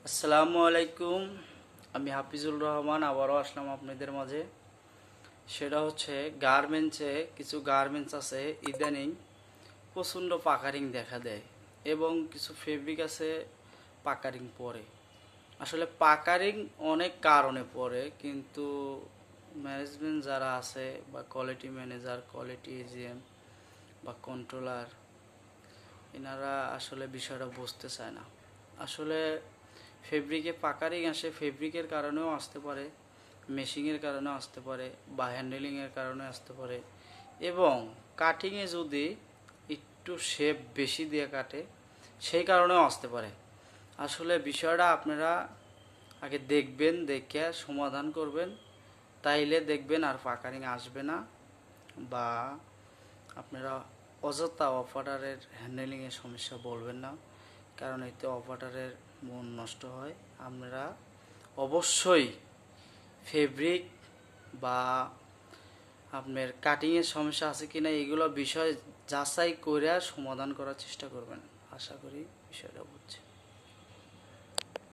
আসসালামু আলাইকুম। আমি হাফিজুর রহমান আবারও আসলাম আপনাদের মাঝে। সেটা হচ্ছে কিছু গার্মেন্টস আছে ইদানিং প্রচণ্ড পাকারিং দেখা দেয় এবং কিছু ফেব্রিক আছে পাকারিং পরে। আসলে পাকারিং অনেক কারণে পড়ে, কিন্তু ম্যানেজমেন্ট যারা আছে বা কোয়ালিটি ম্যানেজার, কোয়ালিটি এজিএম বা কন্ট্রোলার, এনারা আসলে বিষয়টা বুঝতে চায় না। আসলে ফেব্রিকে পাকারিং আসে ফেব্রিকের কারণেও আসতে পারে, মেশিংয়ের কারণেও আসতে পারে, বা হ্যান্ডেলিংয়ের কারণে আসতে পারে, এবং কাটিংয়ে যদি একটু শেপ বেশি দিয়ে কাটে সেই কারণেও আসতে পারে। আসলে বিষয়টা আপনারা আগে দেখবেন, দেখে সমাধান করবেন, তাইলে দেখবেন আর পাকারিং আসবে না। বা আপনারা অযথা অপারেটরের হ্যান্ডেলিংয়ের সমস্যা বলবেন না, কারণ এতে অপারেটরের মন নষ্ট হয়। আপনারা অবশ্যই ফেব্রিক বা আপনার কাটিংয়ের সমস্যা আছে কিনা এগুলো বিষয় যাচাই করে সমাধান করার চেষ্টা করবেন। আশা করি বিষয়টা বুঝছেন।